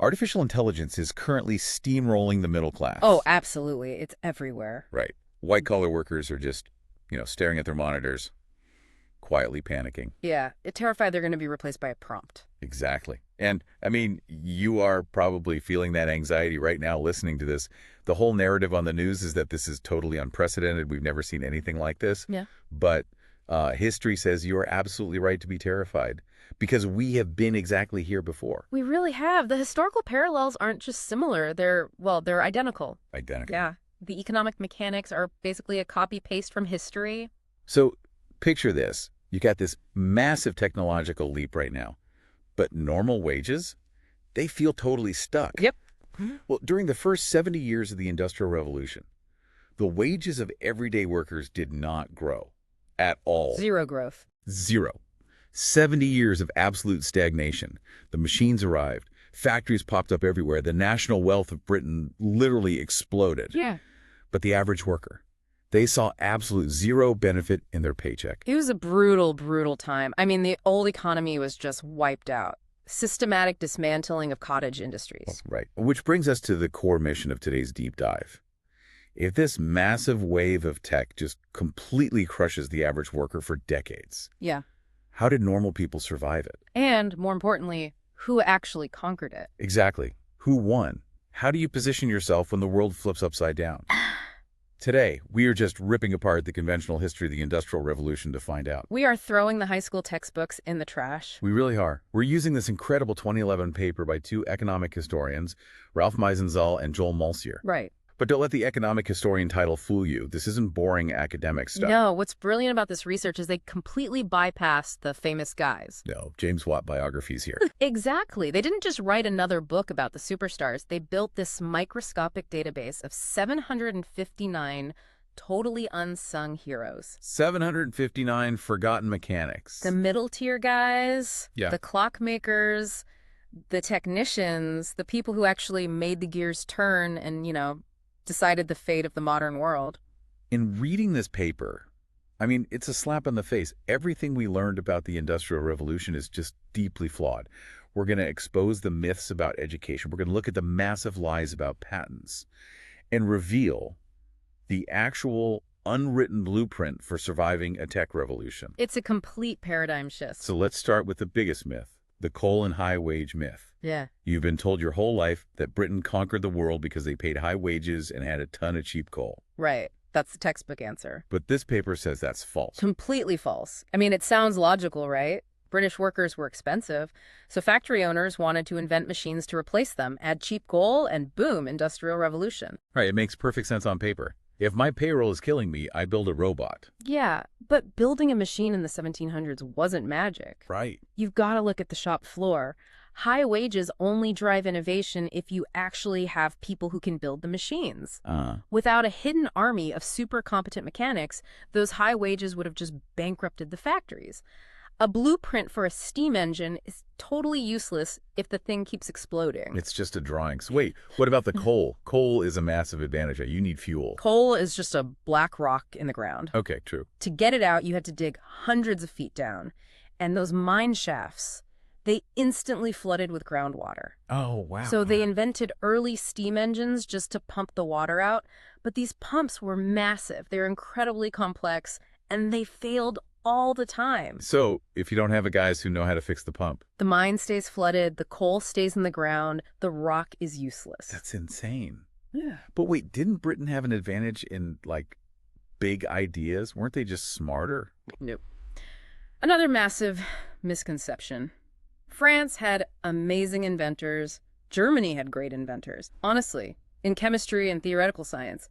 Artificial intelligence is currently steamrolling the middle class. Oh, absolutely. It's everywhere. Right. White-collar workers are just, staring at their monitors, quietly panicking. Yeah, it's terrified they're going to be replaced by a prompt. Exactly. And, you are probably feeling that anxiety right now listening to this. The whole narrative on the news is that this is totally unprecedented. We've never seen anything like this. Yeah. But history says you are absolutely right to be terrified because we have been exactly here before. We really have. The historical parallels aren't just similar. They're identical. Identical. Yeah. The economic mechanics are basically a copy-paste from history. So picture this. You got this massive technological leap right now. But normal wages, they feel totally stuck. Yep. Well, during the first 70 years of the Industrial Revolution, the wages of everyday workers did not grow at all. Zero growth. Zero. 70 years of absolute stagnation. The machines arrived. Factories popped up everywhere. The national wealth of Britain literally exploded. Yeah. But the average worker, they saw absolute zero benefit in their paycheck. It was a brutal, brutal time. The old economy was just wiped out. Systematic dismantling of cottage industries. Right. Which brings us to the core mission of today's deep dive. If this massive wave of tech just completely crushes the average worker for decades, Yeah. how did normal people survive it? And, more importantly, who actually conquered it? Exactly. Who won? How do you position yourself when the world flips upside down? Today, we are just ripping apart the conventional history of the Industrial Revolution to find out. We are throwing the high school textbooks in the trash. We really are. We're using this incredible 2011 paper by two economic historians, Ralf Meisenzahl and Joel Mokyr. Right. But don't let the economic historian title fool you. This isn't boring academic stuff. No, what's brilliant about this research is they completely bypassed the famous guys. No, James Watt biographies here. Exactly. They didn't just write another book about the superstars. They built this microscopic database of 759 totally unsung heroes. 759 forgotten mechanics. The middle tier guys, Yeah. the clockmakers, the technicians, the people who actually made the gears turn and, decided the fate of the modern world. In reading this paper, it's a slap in the face. Everything we learned about the Industrial Revolution is just deeply flawed. We're going to expose the myths about education. We're going to look at the massive lies about patents and reveal the actual unwritten blueprint for surviving a tech revolution. It's a complete paradigm shift. So let's start with the biggest myth, the coal and high wage myth. Yeah. You've been told your whole life that Britain conquered the world because they paid high wages and had a ton of cheap coal. Right. That's the textbook answer. But this paper says that's false. Completely false. It sounds logical, right? British workers were expensive, so factory owners wanted to invent machines to replace them, add cheap coal, and boom, Industrial Revolution. Right, it makes perfect sense on paper. If my payroll is killing me, I build a robot. Yeah, but building a machine in the 1700s wasn't magic. Right. You've got to look at the shop floor. High wages only drive innovation if you actually have people who can build the machines. Without a hidden army of super competent mechanics, those high wages would have just bankrupted the factories. A blueprint for a steam engine is totally useless if the thing keeps exploding. It's just a drawing. So wait, what about the coal? Coal is a massive advantage. You need fuel. Coal is just a black rock in the ground. Okay, true. To get it out, you had to dig hundreds of feet down. And those mine shafts, they instantly flooded with groundwater. Oh, wow. So they invented early steam engines just to pump the water out. But these pumps were massive. They're incredibly complex, and they failed all the time. So if you don't have guys who know how to fix the pump, the mine stays flooded, the coal stays in the ground, the rock is useless. That's insane. Yeah. But wait, didn't Britain have an advantage in, big ideas? Weren't they just smarter? Nope. Another massive misconception. France had amazing inventors. Germany had great inventors. Honestly, in chemistry and theoretical science,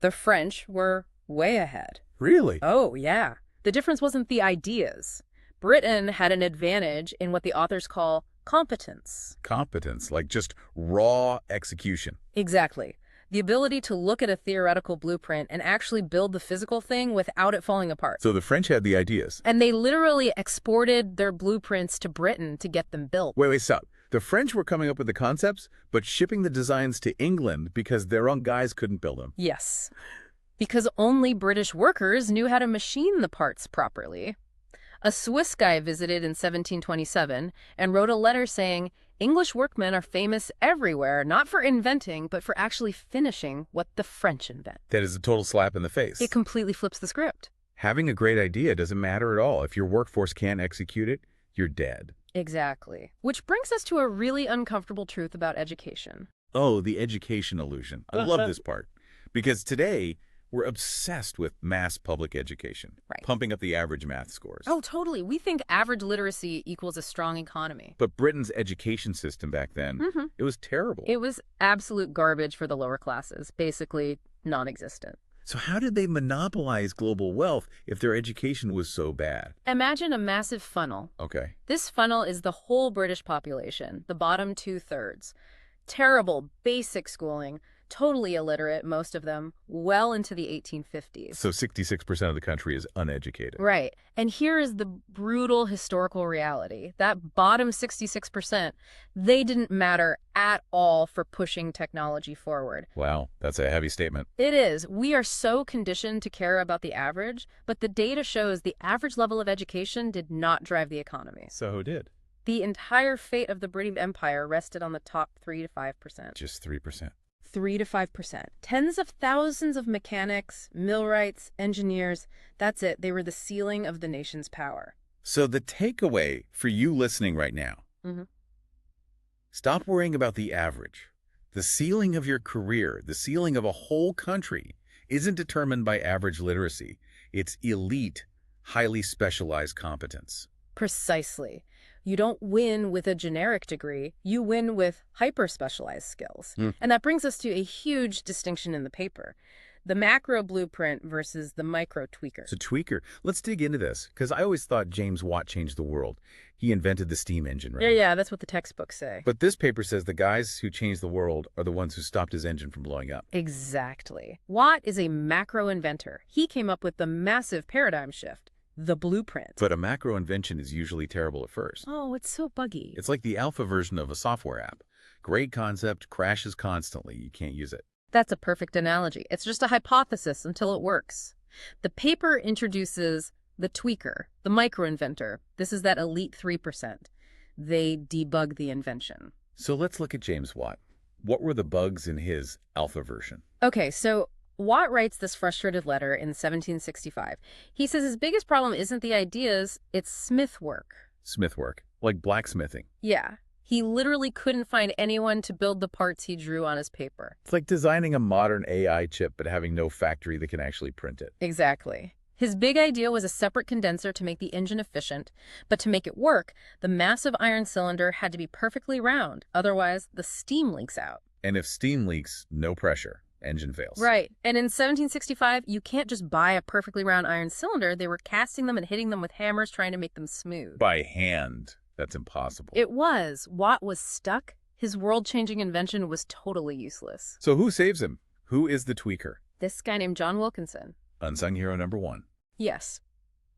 the French were way ahead. Really? Oh, yeah. The difference wasn't the ideas. Britain had an advantage in what the authors call competence. Competence, just raw execution. Exactly. The ability to look at a theoretical blueprint and actually build the physical thing without it falling apart. So the French had the ideas. And they literally exported their blueprints to Britain to get them built. Wait, stop. The French were coming up with the concepts, but shipping the designs to England because their own guys couldn't build them. Yes. Because only British workers knew how to machine the parts properly. A Swiss guy visited in 1727 and wrote a letter saying, English workmen are famous everywhere, not for inventing, but for actually finishing what the French invent. That is a total slap in the face. It completely flips the script. Having a great idea doesn't matter at all. If your workforce can't execute it, you're dead. Exactly. Which brings us to a really uncomfortable truth about education. Oh, the education illusion. I love this part. Because today, we're obsessed with mass public education, Right. pumping up the average math scores. Oh, totally. We think average literacy equals a strong economy. But Britain's education system back then, it was terrible. It was absolute garbage for the lower classes, basically non-existent. So how did they monopolize global wealth if their education was so bad? Imagine a massive funnel. Okay. This funnel is the whole British population, the bottom 2/3. Terrible, basic schooling, totally illiterate, most of them, well into the 1850s. So 66% of the country is uneducated. Right. And here is the brutal historical reality. That bottom 66%, they didn't matter at all for pushing technology forward. Wow, that's a heavy statement. It is. We are so conditioned to care about the average, but the data shows the average level of education did not drive the economy. So who did? The entire fate of the British Empire rested on the top 3 to 5%. Just 3%. 3 to 5%. Tens of thousands of mechanics, millwrights, engineers. That's it. They were the ceiling of the nation's power. So the takeaway for you listening right now, stop worrying about the average. The ceiling of your career, the ceiling of a whole country, isn't determined by average literacy. It's elite, highly specialized competence. Precisely. You don't win with a generic degree. You win with hyper-specialized skills. And that brings us to a huge distinction in the paper. The macro blueprint versus the micro tweaker. So tweaker, let's dig into this, because I always thought James Watt changed the world. He invented the steam engine, right? Yeah, that's what the textbooks say. But this paper says the guys who changed the world are the ones who stopped his engine from blowing up. Exactly. Watt is a macro-inventor. He came up with the massive paradigm shift. The blueprint. But a macro-invention is usually terrible at first. Oh, it's so buggy. It's like the alpha version of a software app. Great concept, crashes constantly. You can't use it. That's a perfect analogy. It's just a hypothesis until it works. The paper introduces the tweaker, the micro-inventor. This is that elite 3%. They debug the invention. So let's look at James Watt. What were the bugs in his alpha version? Okay, so Watt writes this frustrated letter in 1765. He says his biggest problem isn't the ideas, it's smith work. Smith work, like blacksmithing. Yeah. He literally couldn't find anyone to build the parts he drew on his paper. It's like designing a modern AI chip but having no factory that can actually print it. Exactly. His big idea was a separate condenser to make the engine efficient, but to make it work, the massive iron cylinder had to be perfectly round. Otherwise, the steam leaks out. And if steam leaks, no pressure. Engine fails. Right. And in 1765, you can't just buy a perfectly round iron cylinder. They were casting them and hitting them with hammers trying to make them smooth. By hand. That's impossible. It was. Watt was stuck. His world-changing invention was totally useless. So who saves him? Who is the tweaker? This guy named John Wilkinson. Unsung hero number one. Yes.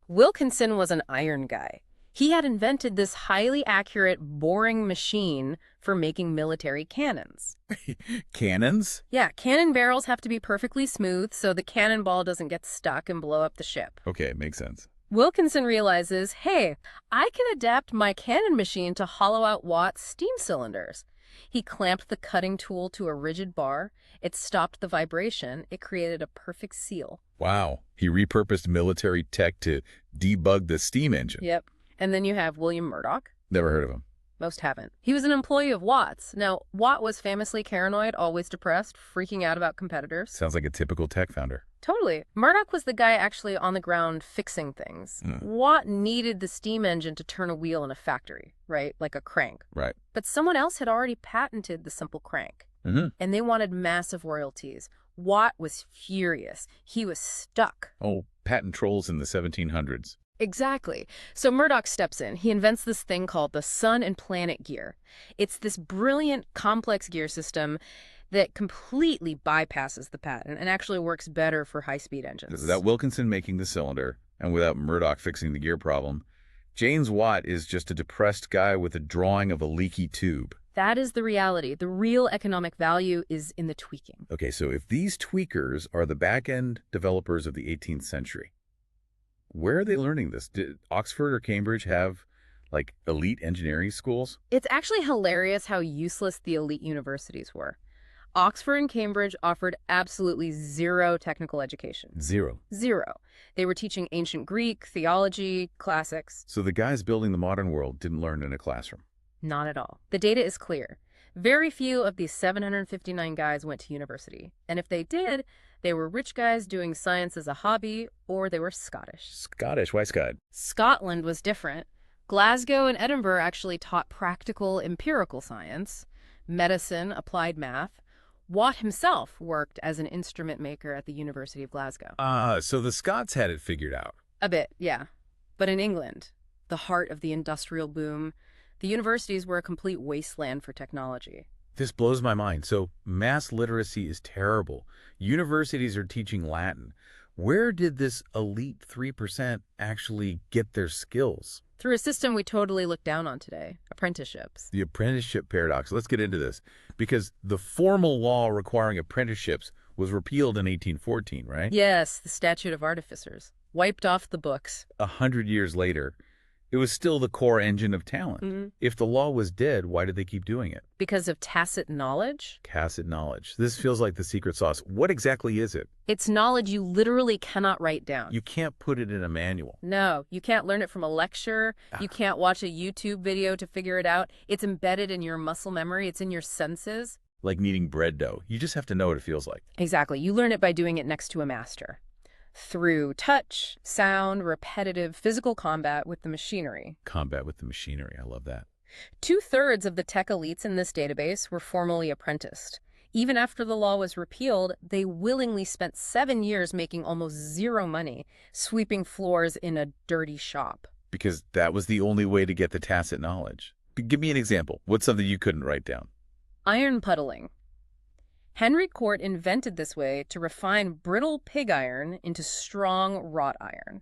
Wilkinson was an iron guy. He had invented this highly accurate boring machine for making military cannons. Cannons? Yeah, cannon barrels have to be perfectly smooth so the cannonball doesn't get stuck and blow up the ship. Okay, makes sense. Wilkinson realizes, hey, I can adapt my cannon machine to hollow out Watt's steam cylinders. He clamped the cutting tool to a rigid bar. It stopped the vibration. It created a perfect seal. Wow. He repurposed military tech to debug the steam engine. Yep. And then you have William Murdoch. Never heard of him. Most haven't. He was an employee of Watt's. Now, Watt was famously paranoid, always depressed, freaking out about competitors. Sounds like a typical tech founder. Totally. Murdoch was the guy actually on the ground fixing things. Watt needed the steam engine to turn a wheel in a factory, right? Like a crank. Right. But someone else had already patented the simple crank. And they wanted massive royalties. Watt was furious. He was stuck. Oh, patent trolls in the 1700s. Exactly. So Murdoch steps in. He invents this thing called the Sun and Planet gear. It's this brilliant, complex gear system that completely bypasses the patent and actually works better for high-speed engines. Without Wilkinson making the cylinder and without Murdoch fixing the gear problem, James Watt is just a depressed guy with a drawing of a leaky tube. That is the reality. The real economic value is in the tweaking. Okay, so if these tweakers are the back-end developers of the 18th century, where are they learning this? Did Oxford or Cambridge have Like elite engineering schools? It's actually hilarious how useless the elite universities were. Oxford and Cambridge offered absolutely zero technical education. Zero. Zero. They were teaching ancient Greek, theology, classics. So the guys building the modern world didn't learn in a classroom. Not at all. The data is clear. Very few of these 759 guys went to university. And if they did, they were rich guys doing science as a hobby, or they were Scottish. Scottish? Why Scott? Scotland was different. Glasgow and Edinburgh actually taught practical, empirical science, medicine, applied math. Watt himself worked as an instrument maker at the University of Glasgow. So the Scots had it figured out. A bit, yeah. But in England, the heart of the industrial boom, the universities were a complete wasteland for technology. This blows my mind. So mass literacy is terrible. Universities are teaching Latin. Where did this elite 3% actually get their skills? Through a system we totally look down on today, apprenticeships. The apprenticeship paradox. Let's get into this. Because the formal law requiring apprenticeships was repealed in 1814, right? Yes, the Statute of Artificers. Wiped off the books. 100 years later, it was still the core engine of talent. If the law was dead, why did they keep doing it? Because of tacit knowledge? Tacit knowledge. This feels like the secret sauce. What exactly is it? It's knowledge you literally cannot write down. You can't put it in a manual. No, you can't learn it from a lecture. You can't watch a YouTube video to figure it out. It's embedded in your muscle memory. It's in your senses. Like kneading bread dough. You just have to know what it feels like. Exactly. You learn it by doing it next to a master. Through touch, sound, repetitive physical combat with the machinery. Combat with the machinery. I love that. 2/3 of the tech elites in this database were formally apprenticed. Even after the law was repealed, they willingly spent 7 years making almost zero money, sweeping floors in a dirty shop. Because that was the only way to get the tacit knowledge. Give me an example. What's something you couldn't write down? Iron puddling. Henry Cort invented this way to refine brittle pig iron into strong wrought iron.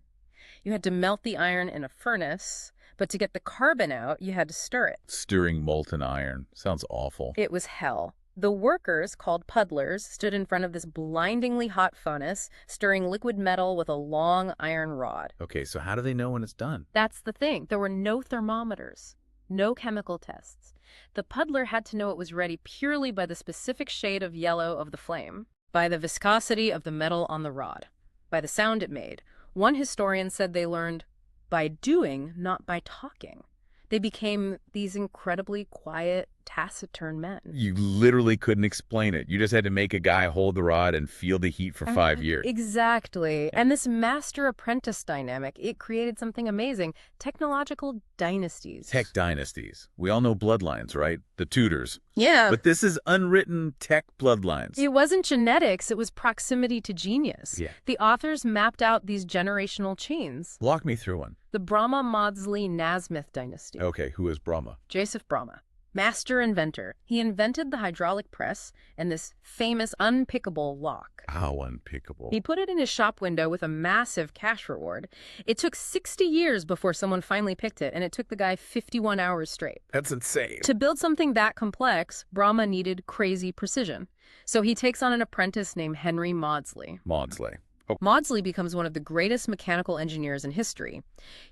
You had to melt the iron in a furnace, but to get the carbon out, you had to stir it. Stirring molten iron. Sounds awful. It was hell. The workers, called puddlers, stood in front of this blindingly hot furnace, stirring liquid metal with a long iron rod. Okay, so how do they know when it's done? That's the thing. There were no thermometers, no chemical tests. The puddler had to know it was ready purely by the specific shade of yellow of the flame, by the viscosity of the metal on the rod, by the sound it made. One historian said they learned by doing, not by talking. They became these incredibly quiet, taciturn men. You literally couldn't explain it. You just had to make a guy hold the rod and feel the heat for 5 years. Exactly. And this master-apprentice dynamic, it created something amazing. Technological dynasties. Tech dynasties. We all know bloodlines, right? The Tudors. Yeah. But this is unwritten tech bloodlines. It wasn't genetics, it was proximity to genius. Yeah. The authors mapped out these generational chains. Walk me through one. The Brahma-Maudsley-Nasmyth dynasty. Okay, who is Brahma? Joseph Brahma. Master inventor. He invented the hydraulic press and this famous unpickable lock. How unpickable. He put it in his shop window with a massive cash reward. It took 60 years before someone finally picked it, and it took the guy 51 hours straight. That's insane. To build something that complex, Brahma needed crazy precision. So he takes on an apprentice named Henry Maudsley. Maudsley. Oh. Maudsley becomes one of the greatest mechanical engineers in history.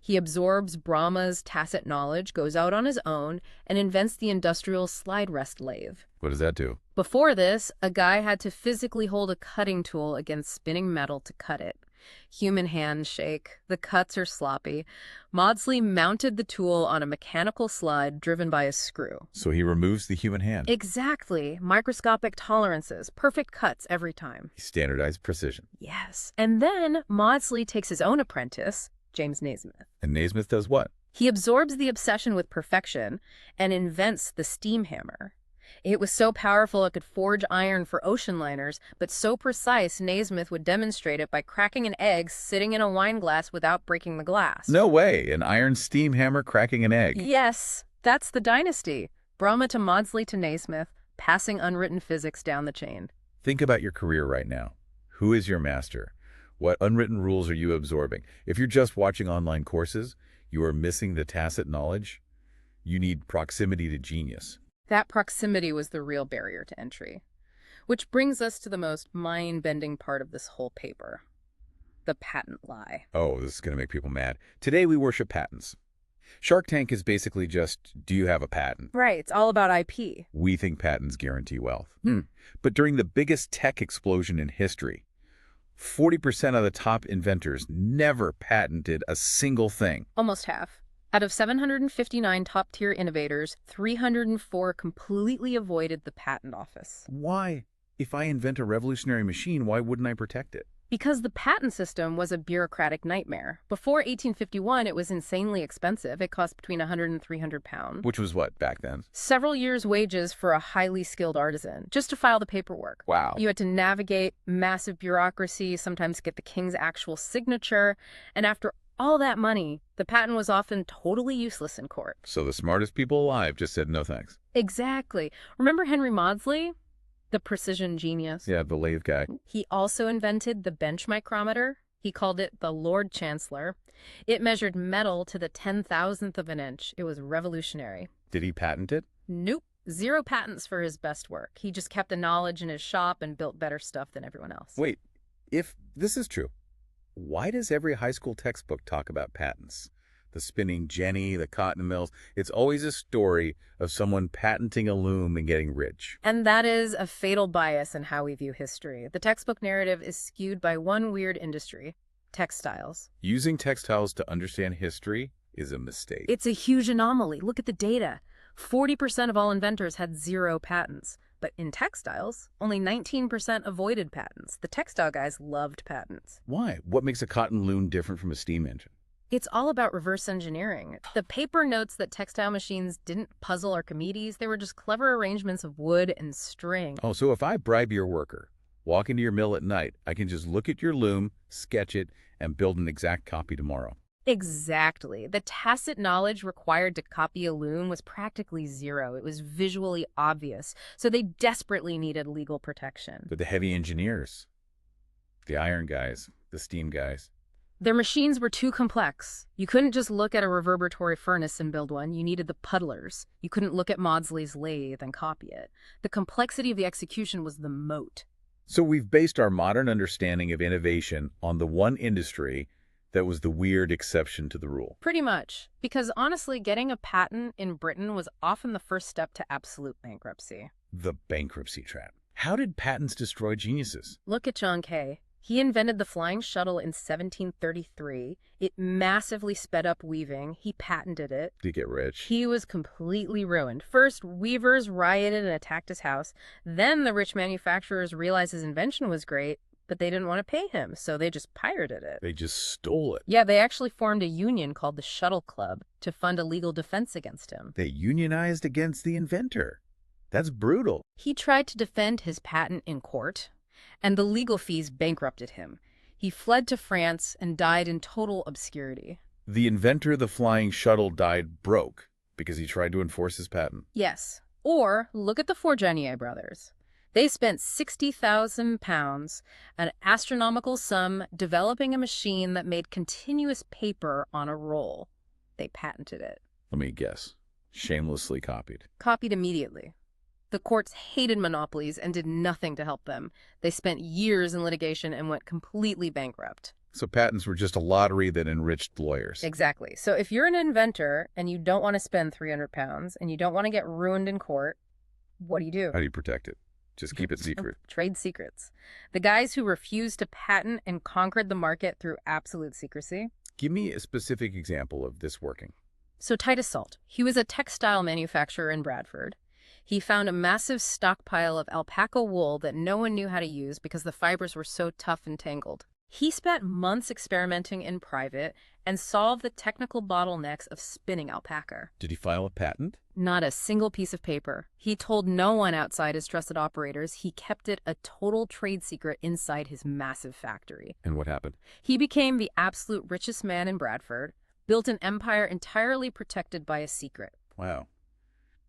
He absorbs Brahma's tacit knowledge, goes out on his own, and invents the industrial slide rest lathe. What does that do? Before this, a guy had to physically hold a cutting tool against spinning metal to cut it. Human hands shake. The cuts are sloppy. Maudsley mounted the tool on a mechanical slide driven by a screw. So he removes the human hand. Exactly. Microscopic tolerances. Perfect cuts every time. Standardized precision. Yes. And then Maudsley takes his own apprentice, James Naismith. And Naismith does what? He absorbs the obsession with perfection and invents the steam hammer. It was so powerful it could forge iron for ocean liners, but so precise Naismith would demonstrate it by cracking an egg sitting in a wine glass without breaking the glass. No way. An iron steam hammer cracking an egg. Yes, that's the dynasty. Brahma to Maudsley to Naismith, passing unwritten physics down the chain. Think about your career right now. Who is your master? What unwritten rules are you absorbing? If you're just watching online courses, you are missing the tacit knowledge. You need proximity to genius. That proximity was the real barrier to entry. Which brings us to the most mind-bending part of this whole paper. The patent lie. Oh, this is going to make people mad. Today we worship patents. Shark Tank is basically just, do you have a patent? Right, it's all about IP. We think patents guarantee wealth. But during the biggest tech explosion in history, 40% of the top inventors never patented a single thing. Almost half. Out of 759 top-tier innovators, 304 completely avoided the patent office. Why? If I invent a revolutionary machine, why wouldn't I protect it? Because the patent system was a bureaucratic nightmare. Before 1851, it was insanely expensive. It cost between 100 and 300 pounds. Which was what back then? Several years' wages for a highly skilled artisan, just to file the paperwork. Wow. You had to navigate massive bureaucracy, sometimes get the king's actual signature, and after all that money, the patent was often totally useless in court. So the smartest people alive just said no thanks. Exactly. Remember Henry Maudsley? The precision genius. Yeah, the lathe guy. He also invented the bench micrometer. He called it the Lord Chancellor. It measured metal to the 10,000th of an inch. It was revolutionary. Did he patent it? Nope. 0 patents for his best work. He just kept the knowledge in his shop and built better stuff than everyone else. Wait, if this is true, why does every high school textbook talk about patents? The spinning jenny, the cotton mills. It's always a story of someone patenting a loom and getting rich. And that is a fatal bias in how we view history. The textbook narrative is skewed by one weird industry, textiles. Using textiles to understand history is a mistake. It's a huge anomaly. Look at the data. 40% of all inventors had 0 patents. But in textiles, only 19% avoided patents. The textile guys loved patents. Why? What makes a cotton loom different from a steam engine? It's all about reverse engineering. The paper notes that textile machines didn't puzzle Archimedes. They were just clever arrangements of wood and string. Oh, so if I bribe your worker, walk into your mill at night, I can just look at your loom, sketch it, and build an exact copy tomorrow. Exactly. The tacit knowledge required to copy a loom was practically 0. It was visually obvious. So they desperately needed legal protection. But the heavy engineers, the iron guys, the steam guys, their machines were too complex. You couldn't just look at a reverberatory furnace and build one. You needed the puddlers. You couldn't look at Maudsley's lathe and copy it. The complexity of the execution was the moat. So we've based our modern understanding of innovation on the one industry that was the weird exception to the rule. Pretty much. Because honestly, getting a patent in Britain was often the first step to absolute bankruptcy. The bankruptcy trap. How did patents destroy geniuses? Look at John Kay. He invented the flying shuttle in 1733. It massively sped up weaving. He patented it. Did he get rich? He was completely ruined. First, weavers rioted and attacked his house. Then the rich manufacturers realized his invention was great, but they didn't want to pay him, so they just pirated it. They just stole it. Yeah, they actually formed a union called the Shuttle Club to fund a legal defense against him. They unionized against the inventor. That's brutal. He tried to defend his patent in court, and the legal fees bankrupted him. He fled to France and died in total obscurity. The inventor of the flying shuttle died broke because he tried to enforce his patent. Yes. Or look at the Fourgenier brothers. They spent 60,000 pounds, an astronomical sum, developing a machine that made continuous paper on a roll. They patented it. Let me guess. Shamelessly copied. Copied immediately. The courts hated monopolies and did nothing to help them. They spent years in litigation and went completely bankrupt. So patents were just a lottery that enriched lawyers. Exactly. So if you're an inventor and you don't want to spend 300 pounds and you don't want to get ruined in court, what do? How do you protect it? Just keep it secret. Trade secrets. The guys who refused to patent and conquered the market through absolute secrecy. Give me a specific example of this working. So Titus Salt, he was a textile manufacturer in Bradford. He found a massive stockpile of alpaca wool that no one knew how to use because the fibers were so tough and tangled. He spent months experimenting in private and solved the technical bottlenecks of spinning alpaca. Did he file a patent? Not a single piece of paper. He told no one outside his trusted operators. He kept it a total trade secret inside his massive factory. And what happened? He became the absolute richest man in Bradford, built an empire entirely protected by a secret. Wow.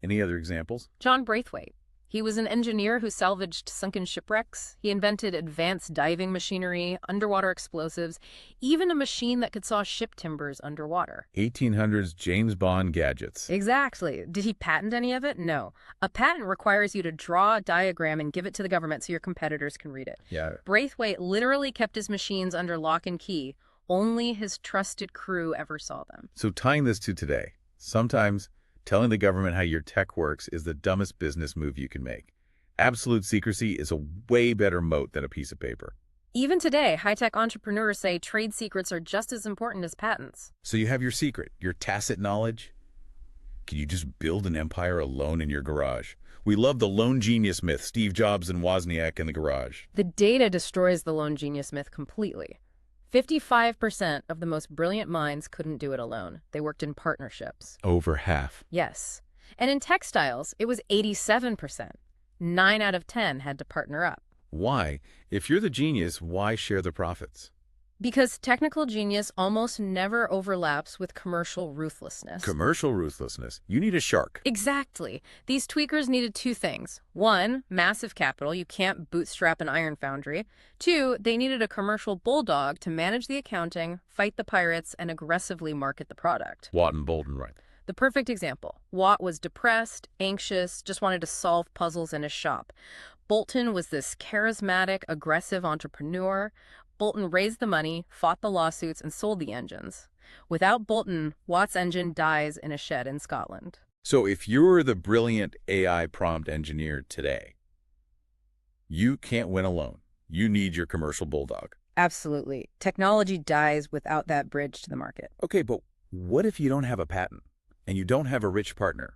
Any other examples? John Braithwaite. He was an engineer who salvaged sunken shipwrecks. He invented advanced diving machinery, underwater explosives, even a machine that could saw ship timbers underwater. 1800s James Bond gadgets. Exactly. Did he patent any of it? No. A patent requires you to draw a diagram and give it to the government so your competitors can read it. Yeah. Braithwaite literally kept his machines under lock and key, Only his trusted crew ever saw them. So tying this to today, sometimes telling the government how your tech works is the dumbest business move you can make. Absolute secrecy is a way better moat than a piece of paper. Even today, high-tech entrepreneurs say trade secrets are just as important as patents. So you have your secret, your tacit knowledge. Can you just build an empire alone in your garage? We love the lone genius myth, Steve Jobs and Wozniak in the garage. The data destroys the lone genius myth completely. 55% of the most brilliant minds couldn't do it alone. They worked in partnerships. Over half. Yes. And in textiles, it was 87%. 9 out of 10 had to partner up. Why? If you're the genius, why share the profits? Because technical genius almost never overlaps with commercial ruthlessness. Commercial ruthlessness. You need a shark. Exactly. These tweakers needed 2 things. 1, massive capital. You can't bootstrap an iron foundry. 2, they needed a commercial bulldog to manage the accounting, fight the pirates, and aggressively market the product. Watt and Bolton, right? The perfect example. Watt was depressed, anxious, just wanted to solve puzzles in his shop. Bolton was this charismatic, aggressive entrepreneur. Bolton raised the money, fought the lawsuits, and sold the engines. Without Bolton, Watt's engine dies in a shed in Scotland. So if you're the brilliant AI prompt engineer today, you can't win alone. You need your commercial bulldog. Absolutely. Technology dies without that bridge to the market. Okay, but what if you don't have a patent and you don't have a rich partner?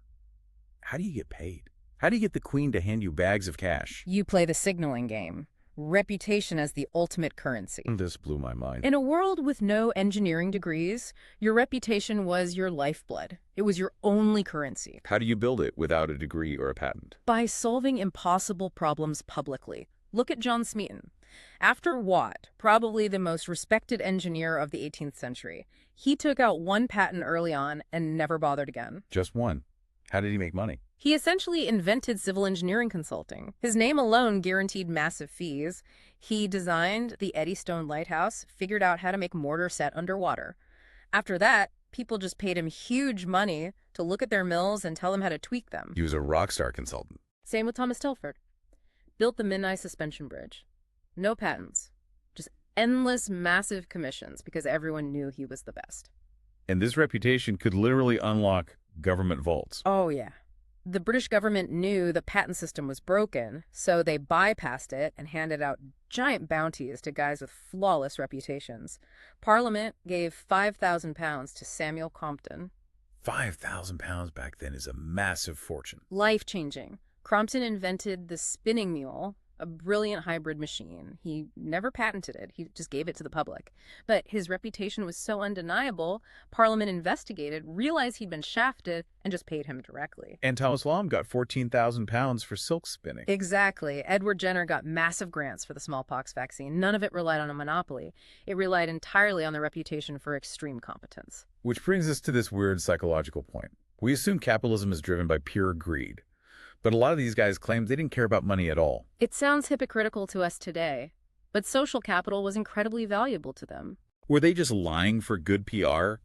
How do you get paid? How do you get the queen to hand you bags of cash? You play the signaling game. Reputation as the ultimate currency. This blew my mind. In a world with no engineering degrees, your reputation was your lifeblood. It was your only currency. How do you build it without a degree or a patent? By solving impossible problems publicly. Look at John Smeaton. After Watt, probably the most respected engineer of the 18th century, he took out 1 patent early on and never bothered again. Just one. How did he make money? He essentially invented civil engineering consulting. His name alone guaranteed massive fees. He designed the Eddystone Lighthouse, figured out how to make mortar set underwater. After that, people just paid him huge money to look at their mills and tell them how to tweak them. He was a rock star consultant. Same with Thomas Telford. Built the Menai Suspension Bridge. No patents. Just endless massive commissions because everyone knew he was the best. And this reputation could literally unlock government vaults. Oh, yeah. The British government knew the patent system was broken, so they bypassed it and handed out giant bounties to guys with flawless reputations. Parliament gave £5,000 to Samuel Crompton. £5,000 back then is a massive fortune. Life-changing. Crompton invented the spinning mule, a brilliant hybrid machine. He never patented it. He just gave it to the public. But his reputation was so undeniable, Parliament investigated, realized he'd been shafted, and just paid him directly. And Thomas Lomb got £14,000 for silk spinning. Exactly. Edward Jenner got massive grants for the smallpox vaccine. None of it relied on a monopoly. It relied entirely on the reputation for extreme competence. Which brings us to this weird psychological point. We assume capitalism is driven by pure greed. But a lot of these guys claimed they didn't care about money at all. It sounds hypocritical to us today, but social capital was incredibly valuable to them. Were they just lying for good PR?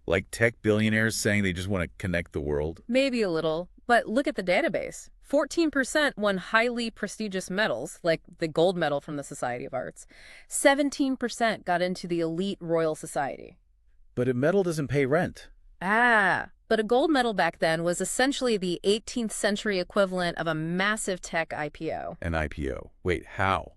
Like tech billionaires saying they just want to connect the world? Maybe a little, but look at the database. 14% won highly prestigious medals, like the gold medal from the Society of Arts. 17% got into the elite Royal Society. But a medal doesn't pay rent. But a gold medal back then was essentially the 18th century equivalent of a massive tech IPO. An IPO? Wait, how?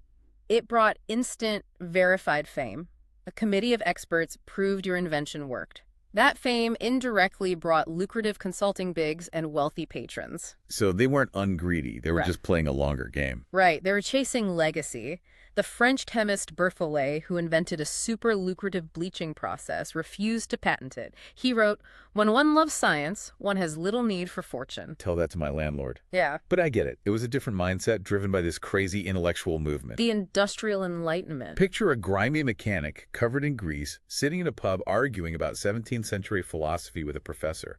It brought instant, verified fame. A committee of experts proved your invention worked. That fame indirectly brought lucrative consulting gigs and wealthy patrons. So they weren't ungreedy. They were just playing a longer game. Right. They were chasing legacy. The French chemist Berthollet, who invented a super lucrative bleaching process, refused to patent it. He wrote, "When one loves science, one has little need for fortune." Tell that to my landlord. Yeah. But I get it. It was a different mindset driven by this crazy intellectual movement. The Industrial Enlightenment. Picture a grimy mechanic covered in grease sitting in a pub arguing about 17th century philosophy with a professor.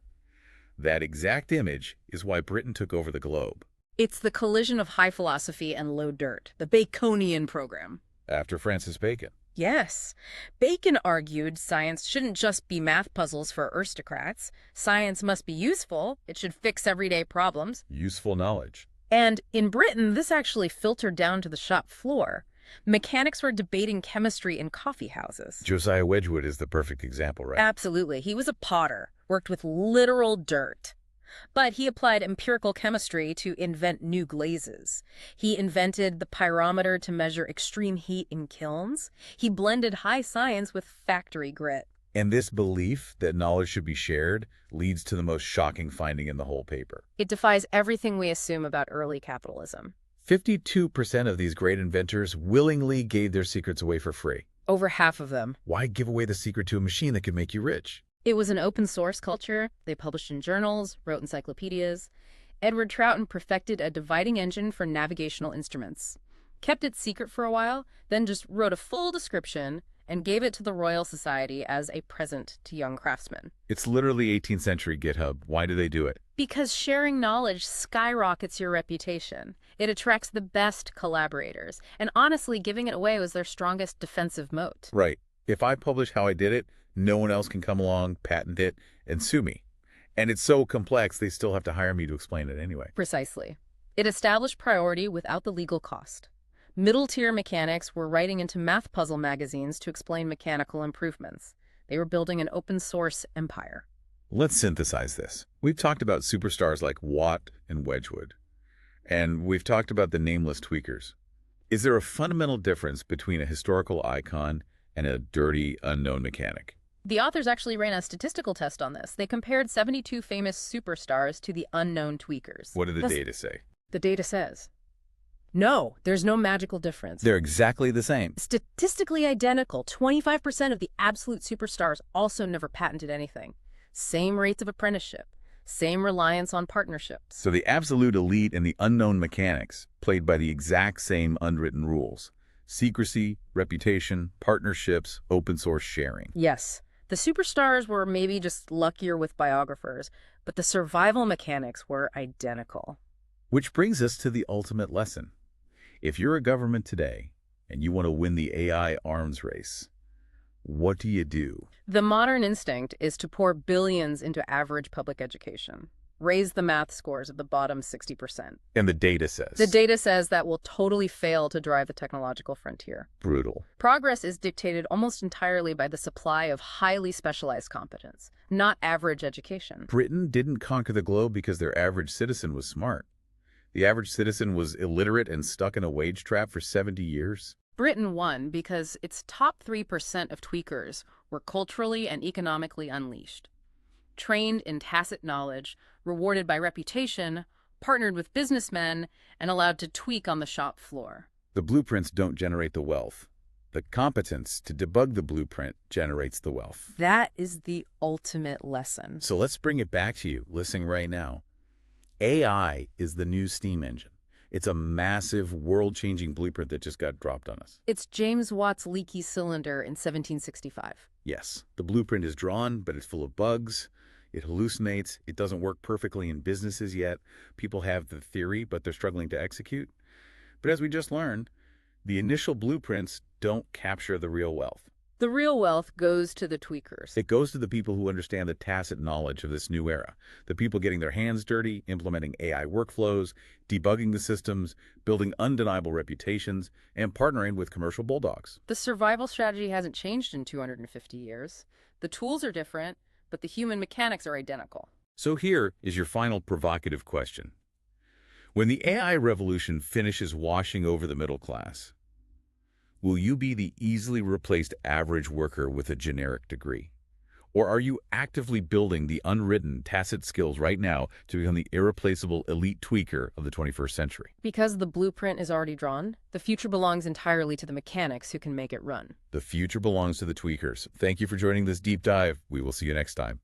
That exact image is why Britain took over the globe. It's the collision of high philosophy and low dirt, the Baconian program. After Francis Bacon. Yes. Bacon argued science shouldn't just be math puzzles for aristocrats. Science must be useful. It should fix everyday problems. Useful knowledge. And in Britain, this actually filtered down to the shop floor. Mechanics were debating chemistry in coffee houses. Josiah Wedgwood is the perfect example, right? Absolutely. He was a potter, worked with literal dirt. But he applied empirical chemistry to invent new glazes. He invented the pyrometer to measure extreme heat in kilns. He blended high science with factory grit. And this belief that knowledge should be shared leads to the most shocking finding in the whole paper. It defies everything we assume about early capitalism. 52% of these great inventors willingly gave their secrets away for free. Over half of them. Why give away the secret to a machine that could make you rich? It was an open source culture. They published in journals, wrote encyclopedias. Edward Troughton perfected a dividing engine for navigational instruments. Kept it secret for a while, then just wrote a full description and gave it to the Royal Society as a present to young craftsmen. It's literally 18th century GitHub. Why do they do it? Because sharing knowledge skyrockets your reputation. It attracts the best collaborators. And honestly, giving it away was their strongest defensive moat. Right. If I publish how I did it, no one else can come along, patent it, and sue me. And it's so complex, they still have to hire me to explain it anyway. Precisely. It established priority without the legal cost. Middle-tier mechanics were writing into math puzzle magazines to explain mechanical improvements. They were building an open-source empire. Let's synthesize this. We've talked about superstars like Watt and Wedgwood, and we've talked about the nameless tweakers. Is there a fundamental difference between a historical icon and a dirty, unknown mechanic? The authors actually ran a statistical test on this. They compared 72 famous superstars to the unknown tweakers. What did the data say? The data says, no, there's no magical difference. They're exactly the same. Statistically identical. 25% of the absolute superstars also never patented anything. Same rates of apprenticeship. Same reliance on partnerships. So the absolute elite and the unknown mechanics played by the exact same unwritten rules. Secrecy, reputation, partnerships, open source sharing. Yes. The superstars were maybe just luckier with biographers, but the survival mechanics were identical. Which brings us to the ultimate lesson. If you're a government today and you want to win the AI arms race, what do you do? The modern instinct is to pour billions into average public education. Raise the math scores at the bottom 60%. And the data says? The data says that will totally fail to drive the technological frontier. Brutal. Progress is dictated almost entirely by the supply of highly specialized competence, not average education. Britain didn't conquer the globe because their average citizen was smart. The average citizen was illiterate and stuck in a wage trap for 70 years. Britain won because its top 3% of tweakers were culturally and economically unleashed. Trained in tacit knowledge, rewarded by reputation, partnered with businessmen, and allowed to tweak on the shop floor. The blueprints don't generate the wealth. The competence to debug the blueprint generates the wealth. That is the ultimate lesson. So let's bring it back to you, listening right now. AI is the new steam engine. It's a massive, world-changing blueprint that just got dropped on us. It's James Watt's leaky cylinder in 1765. Yes, the blueprint is drawn, but it's full of bugs. It hallucinates. It doesn't work perfectly in businesses yet. People have the theory, but they're struggling to execute. But as we just learned, the initial blueprints don't capture the real wealth. The real wealth goes to the tweakers. It goes to the people who understand the tacit knowledge of this new era. The people getting their hands dirty, implementing AI workflows, debugging the systems, building undeniable reputations, and partnering with commercial bulldogs. The survival strategy hasn't changed in 250 years. The tools are different, but the human mechanics are identical. So here is your final provocative question. When the AI revolution finishes washing over the middle class, will you be the easily replaced average worker with a generic degree? Or are you actively building the unwritten, tacit skills right now to become the irreplaceable elite tweaker of the 21st century? Because the blueprint is already drawn, the future belongs entirely to the mechanics who can make it run. The future belongs to the tweakers. Thank you for joining this deep dive. We will see you next time.